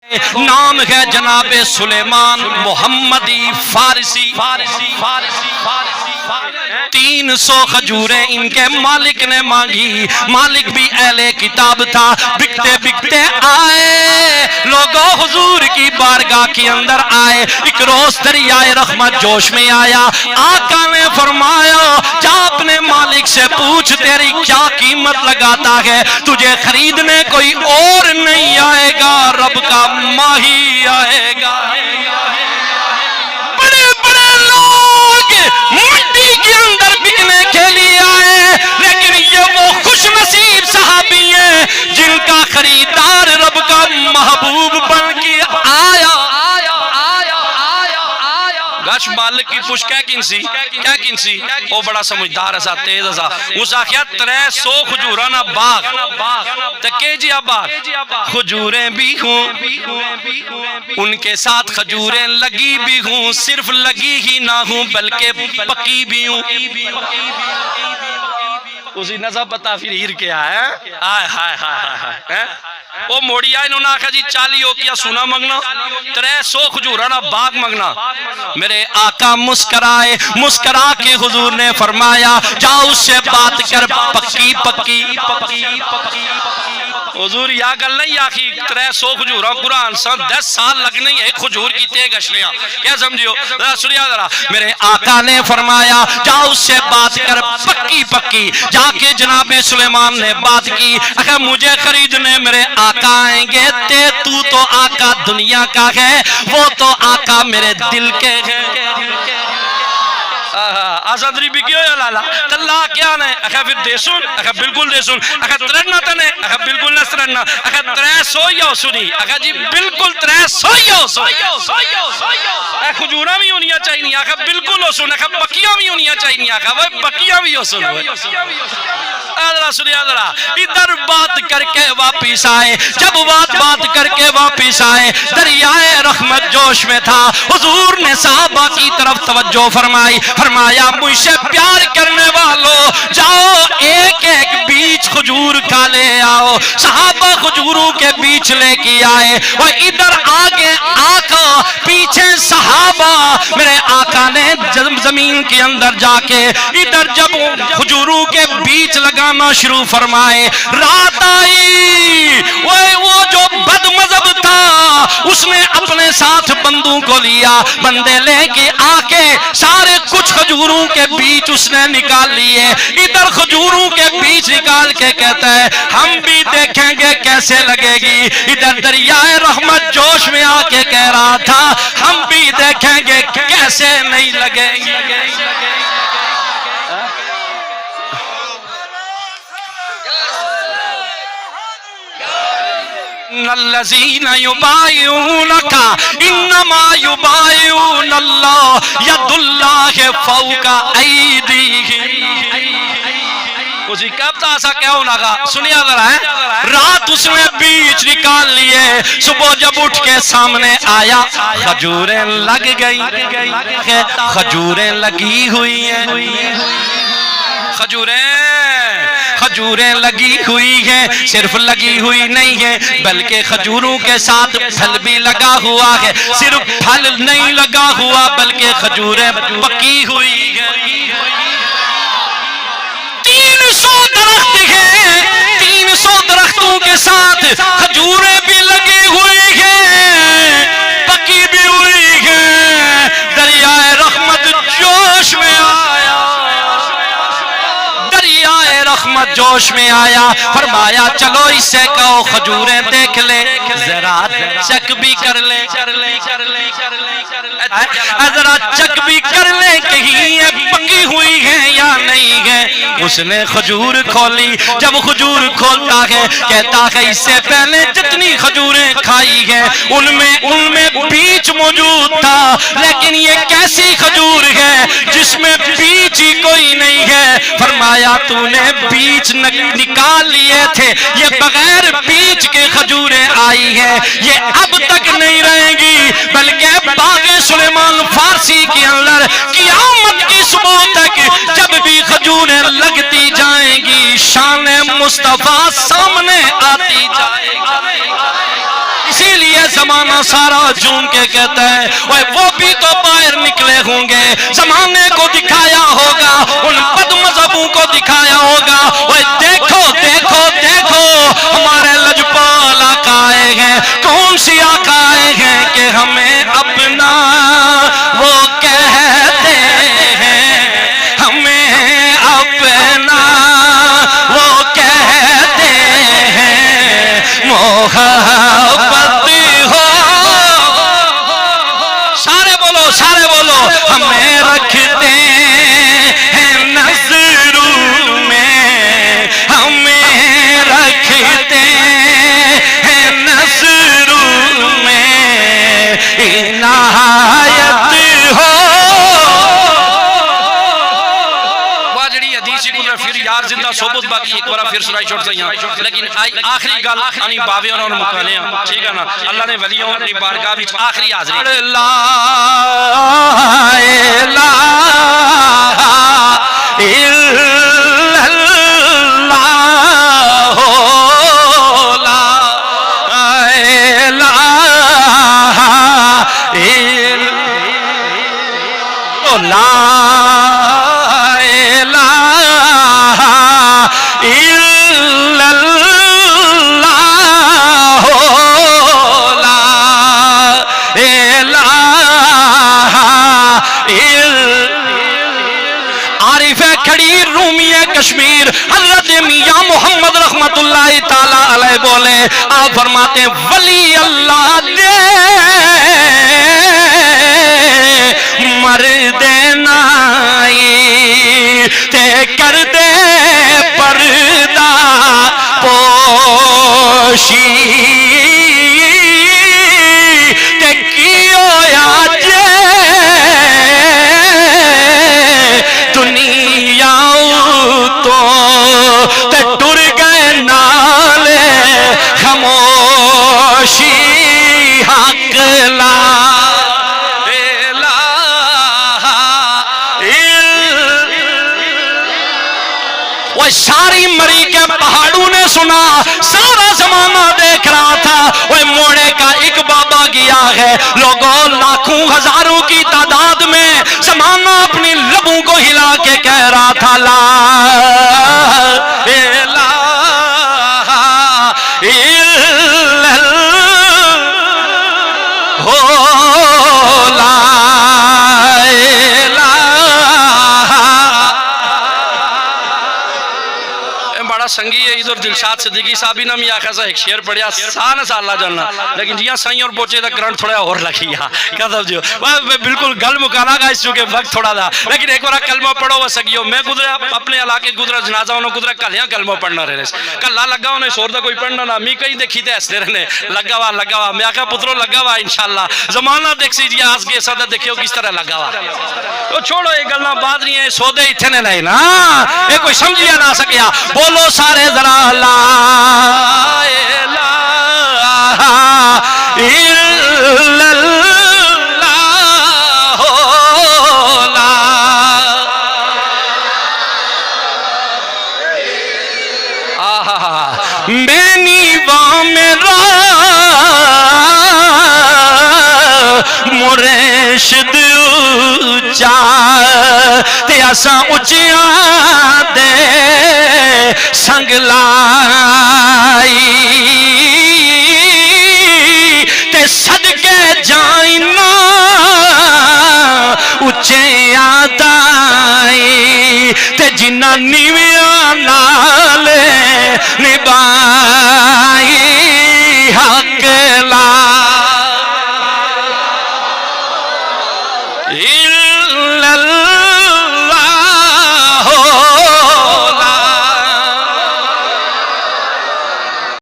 نام ہے جناب سلیمان محمدی فارسی 300 کھجوریں ان کے مالک نے مانگی. مالک بھی اہل کتاب تھا. بکتے بکتے آئے لوگوں حضور کی بارگاہ کے اندر آئے. ایک روز دریائے رحمت جوش میں آیا. آقا نے فرمایا جا اپنے مالک سے پوچھ تیری کیا قیمت لگاتا ہے, تجھے خریدنے کوئی اور نہیں آئے گا, رب کا ماہی آئے گا. بڑے بڑے لوگ مٹی کے اندر بکنے کے لیے آئے, لیکن یہ وہ خوش نصیب صحابی ہیں جن کا خریدار رب کا محبوب بن کے آیا. گاش مالک کی پوچھ کیا کنسی او بڑا سمجھدار ایسا تیز ایسا اس آخیا 300 کھجورانا باغ تکے جی باغ کھجوریں بھی ہوں ان کے ساتھ کھجوریں لگی بھی ہوں, صرف لگی ہی نہ ہوں بلکہ پکی بھی ہوں. اسی نظر پتا پھر ہیر کے آئے ہائے ہائے ہائے وہ موڑی آئے انہوں نے آکھا جی 40 ہو کیا سونا مانگنا 300 کھجورانا باغ مانگنا. میرے آقا مسکرائے, مسکرا کے حضور نے فرمایا جاؤ اس سے بات کر پکی پکی. حضور یا گل نہیں آخی 300 کھجورہ قرآن سن 10 سال لگنے ایک کھجور کی تے گشلیاں کیا سمجھو ذرا سنیا ذرا. میرے آقا نے فرمایا جاؤ اس سے بات کر پکی پکی. جا کے جناب سلیمان نے بات کی. اگر مجھے خریدنے میرے آقا آئیں گے تو آقا دنیا کا ہے, وہ تو آقا میرے دل کے ہے. آزادری بھی کیوں یا لالا تلا کیا نے اکھا پھر دیسون اکھا بالکل دیسون اکھا ترنا تنے اکھا بالکل نہ ترنا اکھا 300 یا سنی اکھا جی بالکل 300 یا سنی اکھا کھجورہ بھی ہونیا چاہیے اکھا بالکل ہو سن اکھا بکیاں بھی ہونیا چاہیے اکھا بکیاں بھی ہو سن آدھرا سنی آدھرا ادھر بات کر کے واپس آئے. جب بات کر کے واپس آئے دریائے رحمت جوش میں تھا. حضور نے صحابہ کی طرف توجہ فرمایا مجھ سے پیار کرنے والوں جاؤ ایک ایک بیچ کھجور کھا لے آؤ. صحابہ کھجوروں کے بیچ لے کے آئے اور ادھر آگے آقا پیچھے صحابہ. میرے آقا نے زمین کے اندر جا کے ادھر جب کھجوروں کے بیچ لگانا شروع فرمائے. رات آئی وہ جو بد مذہب تھا اس نے اپنے ساتھ بندوں کو لیا. بندے لے کے آکے سارے کچھ کھجوروں کے بیچ اس نے نکال لیے. ادھر کھجوروں کے بیچ نکال کے کہتا ہے ہم بھی دیکھیں گے کیسے لگے گی. ادھر دریائے رحمت جوش میں آ کے کہہ رہا تھا ہم بھی دیکھیں گے کیسے نہیں لگے گی. الذین یبایعونک انما یبایعون اللہ ید اللہ فوق ایدیہم. اسی کب تا ایسا کیا ہونا گا سنیا ذرا ہے. رات اس نے بیچ نکال لیے. صبح جب اٹھ کے سامنے آیا کھجوریں لگ گئی. کھجوریں لگی ہوئی ہیں, کھجوریں لگی ہوئی ہیں. صرف لگی ہوئی نہیں ہے بلکہ کھجوروں کے ساتھ پھل بھی لگا ہوا ہے. صرف پھل نہیں لگا ہوا بلکہ کھجوریں پکی ہوئی ہیں. 300 درخت ہیں, 300 درختوں کے ساتھ کھجوریں بھی لگی ہوئی ہیں پکی بھی ہوئی ہیں. دریائے رحمت جوش میں آیا, دریائے رحمت جوش میں آیا. فرمایا چلو اس سے کہو کھجوریں دیکھ لے ذرا چک بھی کر لے, ذرا چک بھی کر لے کہیں یہ پکی ہوئی ہے یا نہیں ہے. اس نے کھجور کھولی. جب کھجور کھولتا ہے کہتا ہے اس سے پہلے جتنی کھجوریں کھائی ہیں ان میں بیچ موجود تھا, لیکن یہ کیسی کھجور ہے جس میں بیچ ہی کوئی نہیں ہے. فرمایا تو نے بیچ نکال لیے تھے, یہ بغیر بیچ کے کھجوریں آئی ہیں, یہ اب تک نہیں رہیں گی بلکہ باغ سلیمان فارسی کے اندر قیامت کی صبح تک جب بھی کھجوریں لگتی جائیں گی شان مصطفیٰ سامنے آتی جائے گی. اسی لیے زمانہ سارا جھوم کے کہتا ہے وہ بھی تو باہر نکلے ہوں گے، زمانے کو دکھایا ہوگا، ان بد مذہبوں کو دکھایا ہوگا، دیکھو دیکھو دیکھو ہمارے لجپال آقا آئے ہیں، کون سی آقا آئے ہیں کہ ہمیں اپنا وہ کہتے ہیں، ہمیں اپنا وہ کہتے ہیں، محبت ہو سارے بولو ہمیں رکھتے ہیں نظروں میں، ہمیں رکھتے ہیں نظروں میں، عنایت ہو واجڑی حدیثی گزرا پھر یار زندہ صحبت باقی ایک بار پھر سنائی چھوڑ سیاں، لیکن آخری گل آنی باوے اور مکانے ہیں، ٹھیک ہے نا؟ اللہ نے ولیوں اپنی بارگاہ وچ آخری حاضری لا الہ الا اللہ، لا الہ الا الا اللہ، عارف کھڑی رومی کشمیر حضرت میاں محمد رحمت اللہ تعالی علیہ بولے، آپ فرماتے ہیں ولی اللہ دے مرد نائی تے کر دے پردہ پوشی تے کیو یا جے دنیا تو تے ٹر گئے نالے خاموشی حق لا وہ ساری مری کے پہاڑوں نے سنا، سارا زمانہ دیکھ رہا تھا، وہ موڑے کا ایک بابا گیا ہے، لوگوں لاکھوں ہزاروں کی تعداد میں زمانہ اپنی لبوں کو ہلا کے کہہ رہا تھا لا الہ الا اللہ، سنگی ہے ادھر دلشاد صدیقی صاحبی نام یہ آخر سا ایک شیر پڑھیا سانا سا اللہ جاننا، لیکن جیاں سائیں اور بوچے دا کرنٹ تھوڑا اور لگی کیا سمجھو بالکل گل مکانا گا اس چونکہ وقت تھوڑا دا، لیکن ایک بارا کلمہ پڑھو وہ سگیو میں گزرا اپنے علاقے گزرا جنازہ انہوں گزرا کلیاں کلمہ پڑھنا رہے کلہ لگا انہیں سور دا کوئی پڑھنا نا می کہیں دیکھی تے ایسے رہنے لگا ہوا میں آکھا پترو لگا ہوا انشاءاللہ زمانہ دیکھ سی جی آس کے ساتھ دیکھیو کس طرح لگا ہوا تو چھوڑو ایک گلنا بات نہیں ہے سودے اتنے نہیں نا ایک کوئی سمجھیا نہ سکیا بولو سارے ذرا لا الہ الا اللہ میں نیواں میرا مرشد اچا تے اساں اچیاں دے سنگ لائی تے صدقے جائنا اچیاں دائی تے جنہ نیوی